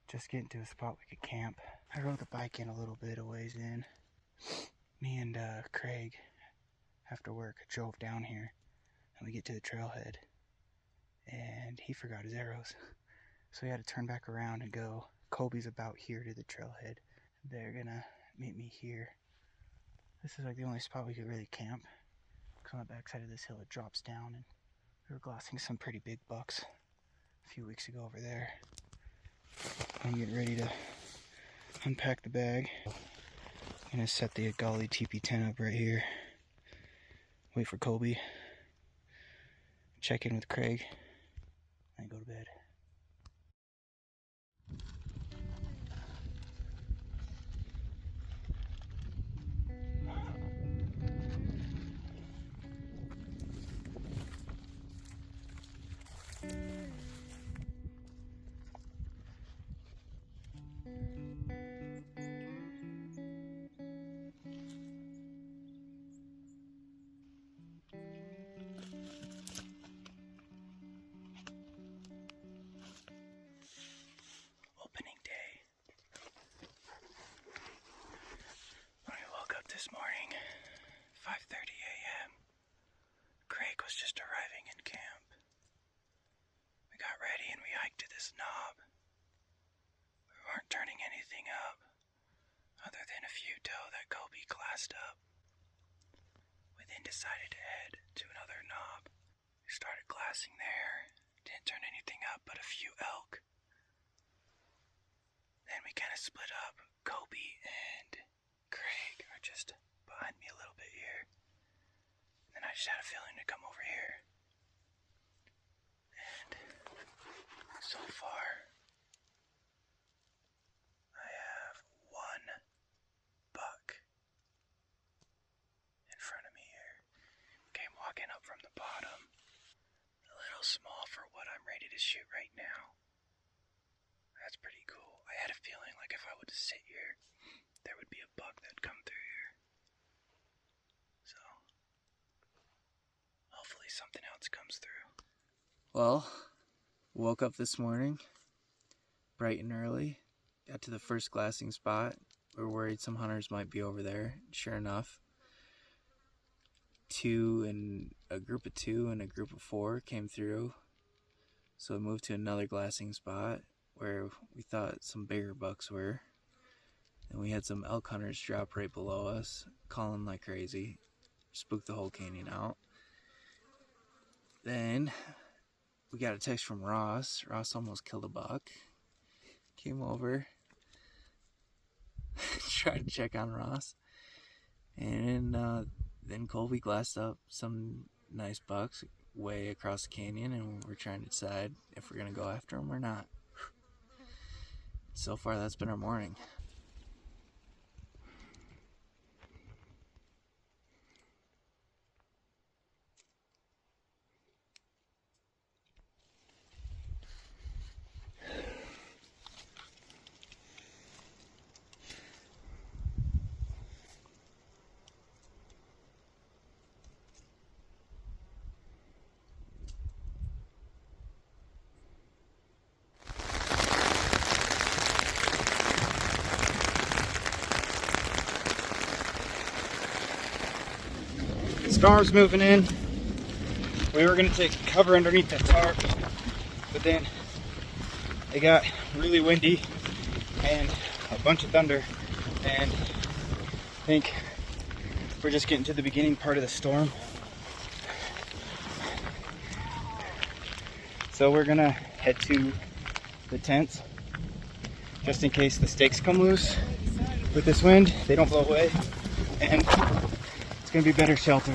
just getting to a spot we could camp. I rode the bike in a little bit, a ways in. Me and Craig, after work, drove down here, and we get to the trailhead, and he forgot his arrows. So we had to turn back around and go. Kobe's about here to the trailhead. They're gonna meet me here. This is like the only spot we could really camp. Because on the backside of this hill it drops down, and we were glassing some pretty big bucks a few weeks ago over there. I'm getting ready to unpack the bag. I'm gonna set the Golly TP tent up right here. Wait for Kobe. Check in with Craig. And go to bed. This morning, 5:30 a.m. Craig was just arriving in camp. We got ready and we hiked to this knob. We weren't turning anything up, other than a few doe that Kobe glassed up. We then decided to head to another knob. We started glassing there, didn't turn anything up but a few elk. Then we kind of split up. Kobe and Craig are just behind me a little bit here. And I just had a feeling to come over here. And so far, I have one buck in front of me here. Came walking up from the bottom. A little small for what I'm ready to shoot right now. That's pretty cool. I had a feeling like if I would sit here, there would be a buck that'd come through here. So, hopefully something else comes through. Well, woke up this morning, bright and early, got to the first glassing spot. We were worried some hunters might be over there. Sure enough, a group of two and a group of four came through. So we moved to another glassing spot where we thought some bigger bucks were. And we had some elk hunters drop right below us, calling like crazy. Spooked the whole canyon out. Then we got a text from Ross. Ross almost killed a buck. Came over, tried to check on Ross. And then Colby glassed up some nice bucks way across the canyon, and we're trying to decide if we're going to go after them or not. So far, that's been our morning. Storm's moving in. We were going to take cover underneath that tarp, but then it got really windy and a bunch of thunder, and I think we're just getting to the beginning part of the storm. So we're going to head to the tents just in case the stakes come loose. With this wind, they don't blow away, and it's going to be better shelter.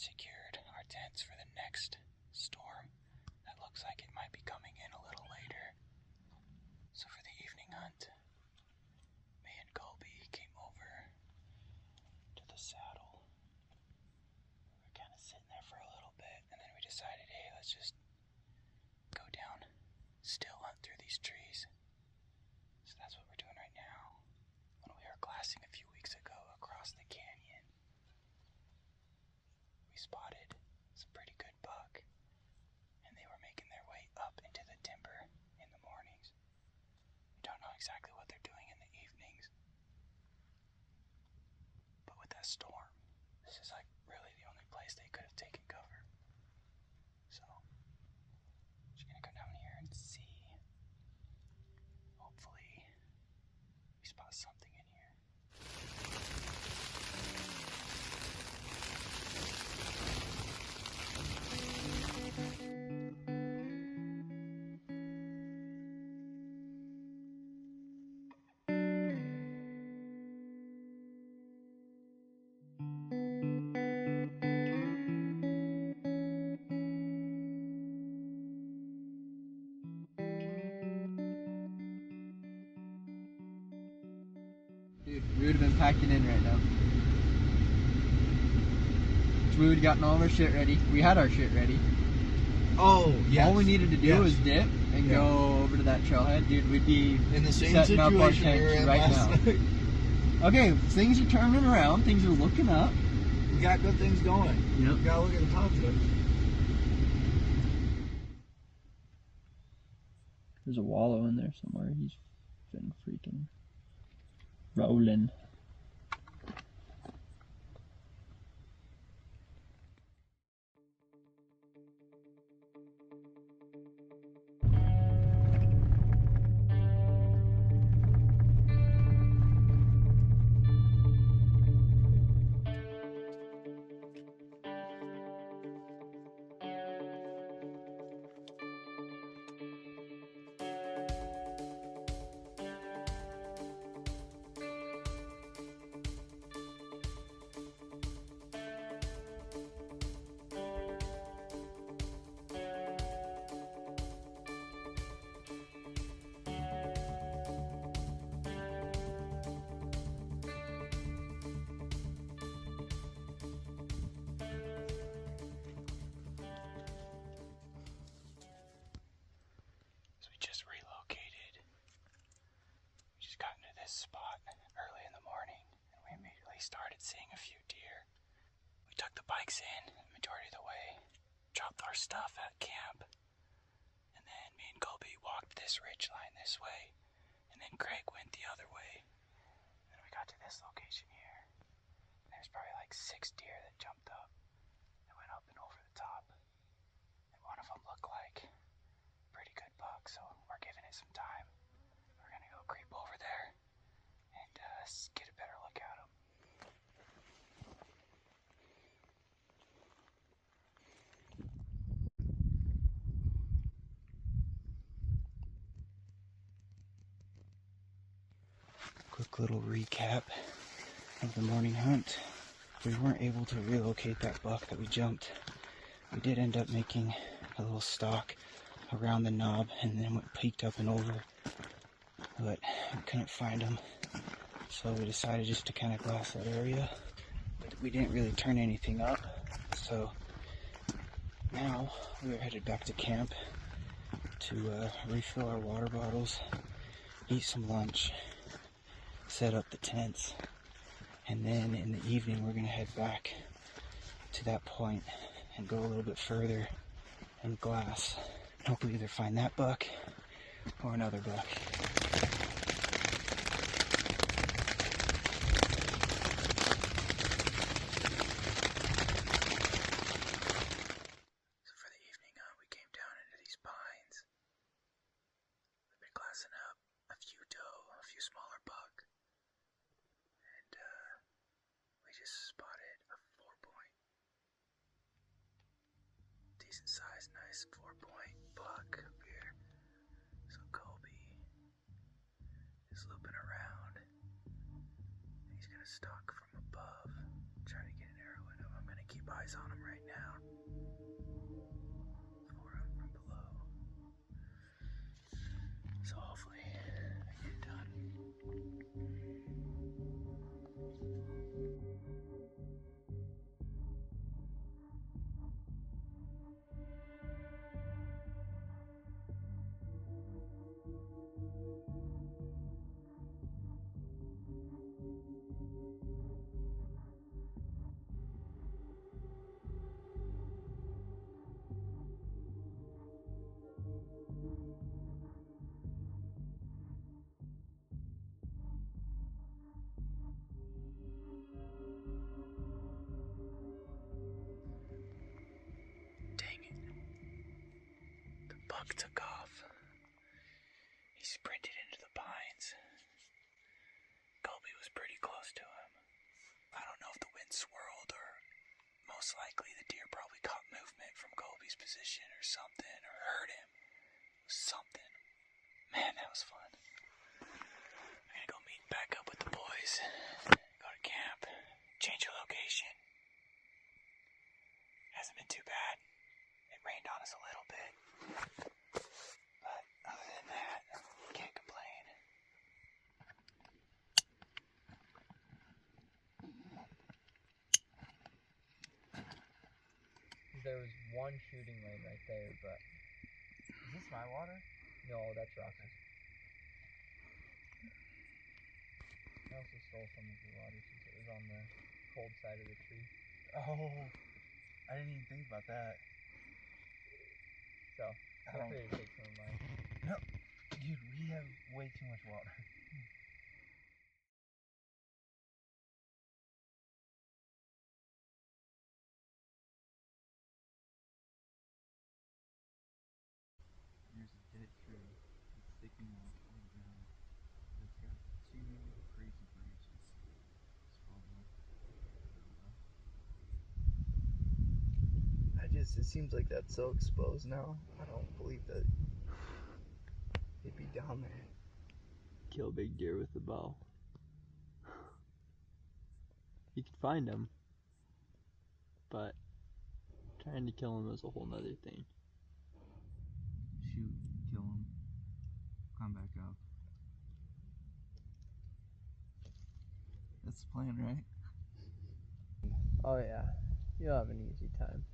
secured our tents for the next storm that looks like it might be coming in a little later. So for the evening hunt, me and Colby came over to the saddle. We were kind of sitting there for a little bit, and then we decided, hey, let's just go down, still hunt through these trees. So that's what we're doing right now. When we were glassing a few weeks ago across the canyon, we spotted some pretty good buck, and they were making their way up into the timber in the mornings. We don't know exactly what they're doing in the evenings, but with that storm, this is like really the only place they could have taken cover. So, just gonna go down here and see. Hopefully, we spot something in here. Dude, we would have been packing in right now. We would have gotten all of our shit ready. We had our shit ready. Oh, yes. All we needed to do was dip and go over to that trailhead. Dude, we'd be in the same setting up our situation we were tents in right last now. night. Okay, things are turning around. Things are looking up. We got good things going. Yep. We gotta look at the positive. There's a wallow in there somewhere. He's been freaking rolling. Spot early in the morning, and we immediately started seeing a few deer. We took the bikes in the majority of the way, dropped our stuff at camp, and then me and Colby walked this ridge line this way, and then Craig went the other way. Then we got to this location here, and there's probably like 6 deer that jumped up and went up and over the top, and one of them looked like a pretty good buck, so we're giving it some time. We're gonna go creep over there and get a better look at them. Quick little recap of the morning hunt. We weren't able to relocate that buck that we jumped. We did end up making a little stalk around the knob and then went peeked up and over, but we couldn't find him. So we decided just to kind of glass that area, but we didn't really turn anything up. So now we are headed back to camp to refill our water bottles, eat some lunch, set up the tents, and then in the evening we're going to head back to that point and go a little bit further and glass. Hopefully either find that buck or another buck. Size, nice 4-point buck up here. So Colby is looping around. He's gonna stalk from above, trying to get an arrow in him. I'm gonna keep keep eyes on him right now. For him from below. So hopefully I get it done. Dang it. The buck took off. He sprinted into the pines. Colby was pretty close to him. I don't know if the wind swirled or most likely the deer probably caught movement from Colby's position or something, or heard him. Something. Man, that was fun. I'm gonna go meet back up with the boys. Go to camp. Change your location. Hasn't been too bad. It rained on us a little bit. But other than that, can't complain. There was one shooting lane right there, but... Is this my water? No, that's Ross's. I also stole some of your water since it was on the cold side of the tree. Oh, I didn't even think about that. So, feel free to take some of mine. No, dude, we have way too much water. There's a dead tree that's sticking out on the ground. It's got two crazy branches. It seems like that's so exposed now. I don't believe that it'd be down there. Kill a big deer with a bow. You can find them, but trying to kill them is a whole nother thing. Shoot, kill him, come back up. That's the plan, right? Oh yeah, you'll have an easy time.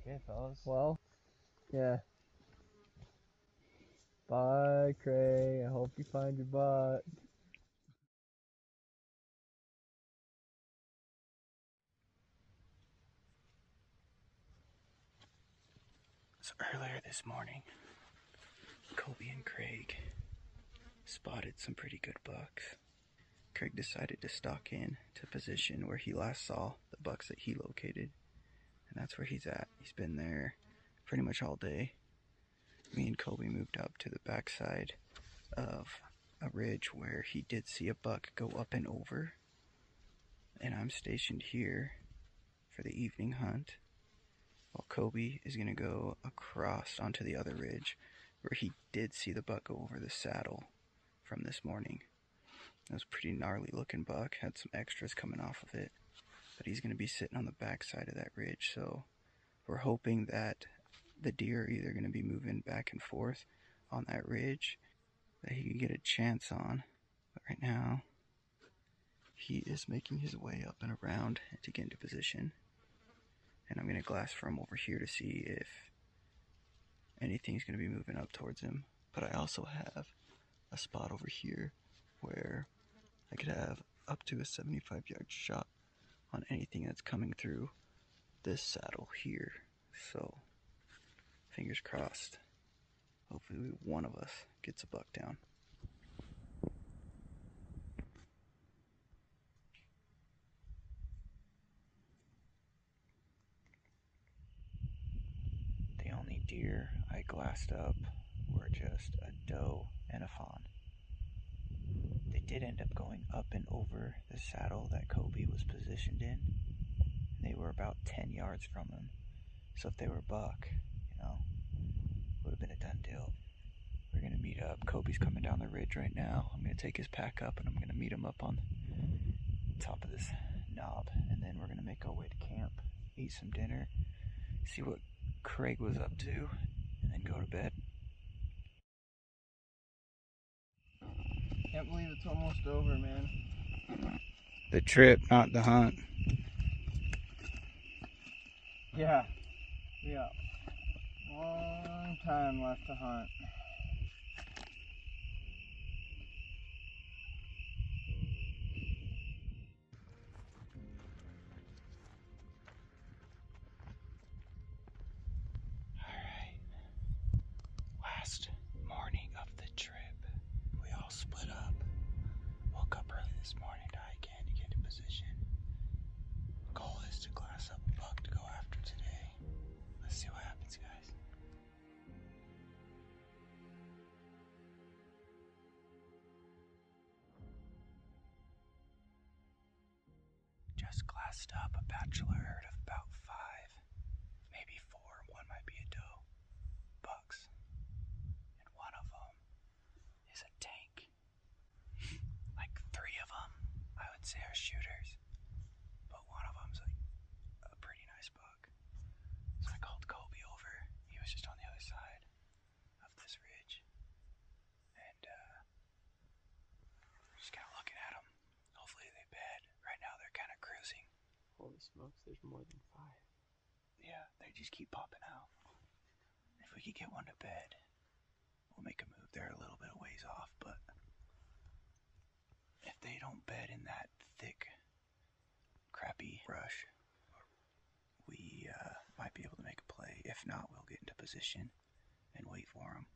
Okay, fellas. Well, yeah. Bye, Craig. I hope you find your butt. So earlier this morning, Colby and Craig spotted some pretty good bucks. Craig decided to stalk in to position where he last saw the bucks that he located. And that's where he's at. He's been there pretty much all day. Me and Colby moved up to the backside of a ridge where he did see a buck go up and over. And I'm stationed here for the evening hunt, while Colby is going to go across onto the other ridge where he did see the buck go over the saddle from this morning. It was a pretty gnarly looking buck, had some extras coming off of it, but he's going to be sitting on the backside of that ridge. So we're hoping that the deer are either going to be moving back and forth on that ridge that he can get a chance on. But right now, he is making his way up and around to get into position. And I'm going to glass for him over here to see if anything's going to be moving up towards him. But I also have a spot over here where I could have up to a 75-yard shot on anything that's coming through this saddle here. So, fingers crossed. Hopefully one of us gets a buck down. The only deer I glassed up were just a doe and a fawn. They did end up going up and over the saddle that Colby was positioned in. They were about 10 yards from him. So if they were a buck, would have been a done deal. We're going to meet up. Colby's coming down the ridge right now. I'm going to take his pack up and I'm going to meet him up on top of this knob, and then we're gonna make our way to camp, eat some dinner, see what Craig was up to, and then go to bed. Can't believe it's almost over, man. The trip, not the hunt. Yeah. We got a long time left to hunt. Alright. Last morning of the trip. We all split up. Woke up early this morning to hike in to get in position. Goal is to glass up a buck to go after today. Let's see what happens, guys. Just glassed up a bachelor herd of about 5, maybe 4, one might be a doe, bucks. And one of them is a tank. Like 3 of them, I would say, are shooters, but one of them's like a pretty nice buck. So I called Kobe over. He was just on the other side of this ridge, and just kind of looking at them. Hopefully they bed. Right now they're kind of cruising. Holy smokes, there's more than 5. Yeah, they just keep popping out. If we could get one to bed, we'll make a move. They're a little bit of ways off, but if they don't bed in that thick, crappy brush, we might be able to make a play. If not, we'll get into position and wait for them.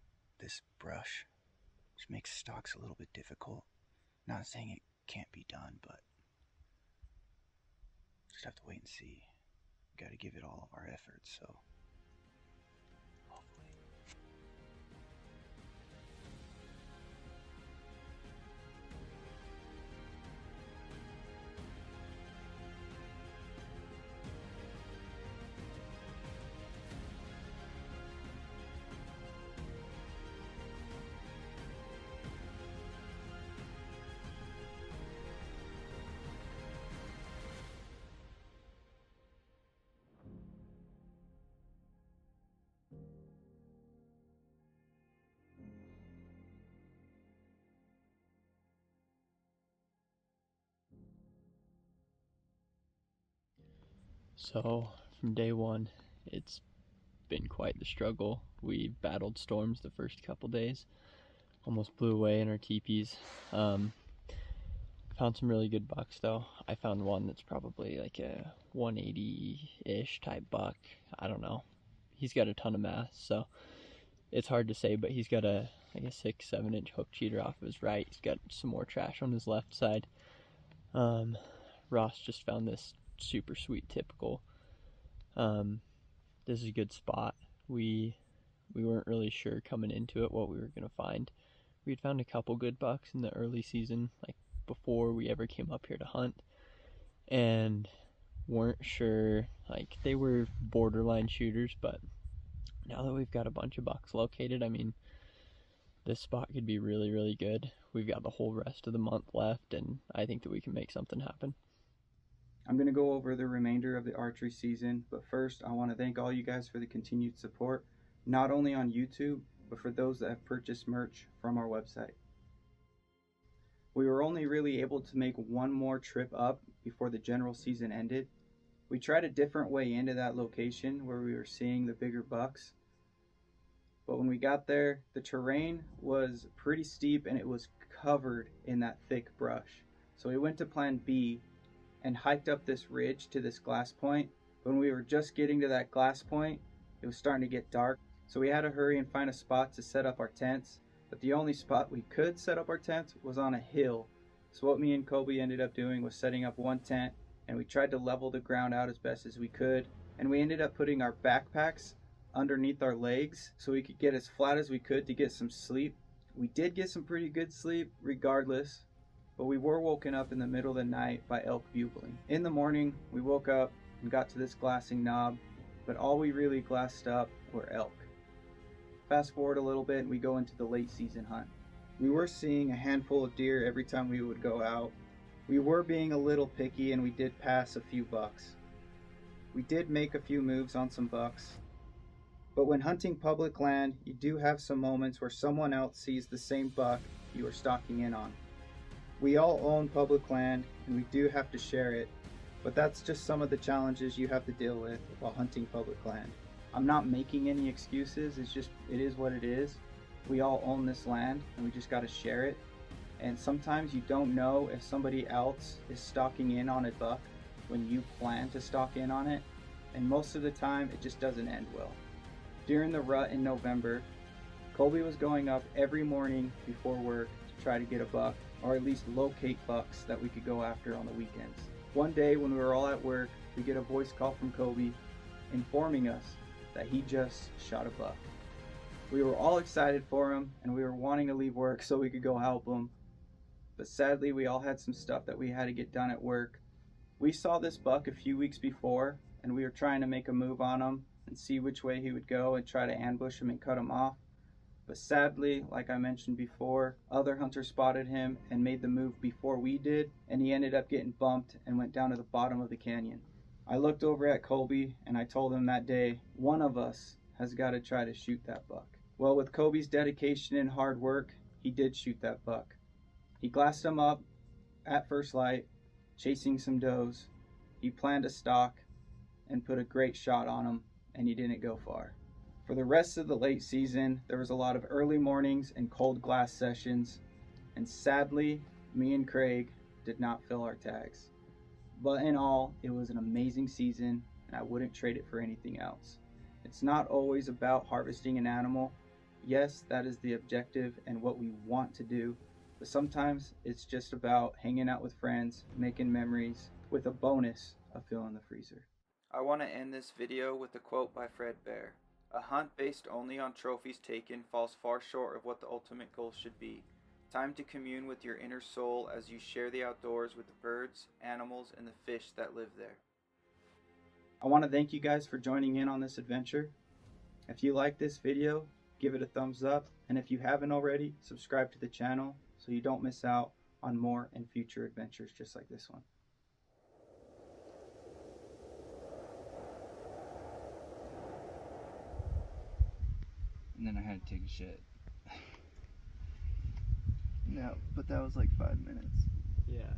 This brush just makes stalks a little bit difficult. Not saying it can't be done, but just have to wait and see. Got to give it all of our efforts, so hopefully. So, from day one, it's been quite the struggle. We battled storms the first couple days, almost blew away in our teepees. Found some really good bucks though. I found one that's probably like a 180-ish type buck. I don't know. He's got a ton of mass, so it's hard to say, but he's got a 6-7 inch hook cheater off of his right. He's got some more trash on his left side. Ross just found this super sweet typical. This is a good spot. We weren't really sure coming into it what we were gonna find. We had found a couple good bucks in the early season, like before we ever came up here to hunt, and weren't sure, like they were borderline shooters, but now that we've got a bunch of bucks located, I mean, this spot could be really, really good. We've got the whole rest of the month left, and I think that we can make something happen. I'm going to go over the remainder of the archery season, but first I want to thank all you guys for the continued support, not only on YouTube, but for those that have purchased merch from our website. We were only really able to make one more trip up before the general season ended. We tried a different way into that location where we were seeing the bigger bucks, but when we got there, the terrain was pretty steep and it was covered in that thick brush. So we went to plan B and hiked up this ridge to this glass point. When we were just getting to that glass point, it was starting to get dark, so we had to hurry and find a spot to set up our tents. But the only spot we could set up our tents was on a hill. So what me and Kobe ended up doing was setting up one tent, and we tried to level the ground out as best as we could, and we ended up putting our backpacks underneath our legs so we could get as flat as we could to get some sleep. We did get some pretty good sleep regardless, but we were woken up in the middle of the night by elk bugling. In the morning, we woke up and got to this glassing knob, but all we really glassed up were elk. Fast forward a little bit and we go into the late season hunt. We were seeing a handful of deer every time we would go out, We were being a little picky and we did pass a few bucks. We did make a few moves on some bucks. But when hunting public land, you do have some moments where someone else sees the same buck you are stalking in on. We all own public land and we do have to share it, but that's just some of the challenges you have to deal with while hunting public land. I'm not making any excuses, it is what it is. We all own this land and we just got to share it. And sometimes you don't know if somebody else is stalking in on a buck when you plan to stalk in on it, and most of the time it just doesn't end well. During the rut in November, Colby was going up every morning before work to try to get a buck, or at least locate bucks that we could go after on the weekends. One day when we were all at work, we get a voice call from Colby informing us that he just shot a buck. We were all excited for him and we were wanting to leave work so we could go help him. But sadly, we all had some stuff that we had to get done at work. We saw this buck a few weeks before and we were trying to make a move on him and see which way he would go and try to ambush him and cut him off. But sadly, like I mentioned before, other hunters spotted him and made the move before we did, and he ended up getting bumped and went down to the bottom of the canyon. I looked over at Colby and I told him that day, one of us has got to try to shoot that buck. Well, with Colby's dedication and hard work, he did shoot that buck. He glassed him up at first light, chasing some does. He planned a stalk and put a great shot on him, and he didn't go far. For the rest of the late season, there was a lot of early mornings and cold glass sessions, and sadly, me and Craig did not fill our tags. But in all, it was an amazing season, and I wouldn't trade it for anything else. It's not always about harvesting an animal. Yes, that is the objective and what we want to do, but sometimes it's just about hanging out with friends, making memories, with a bonus of filling the freezer. I want to end this video with a quote by Fred Bear. A hunt based only on trophies taken falls far short of what the ultimate goal should be. Time to commune with your inner soul as you share the outdoors with the birds, animals, and the fish that live there. I want to thank you guys for joining in on this adventure. If you like this video, give it a thumbs up, and if you haven't already, subscribe to the channel so you don't miss out on more and future adventures just like this one. And then I had to take a shit. No, but that was like 5 minutes. Yeah.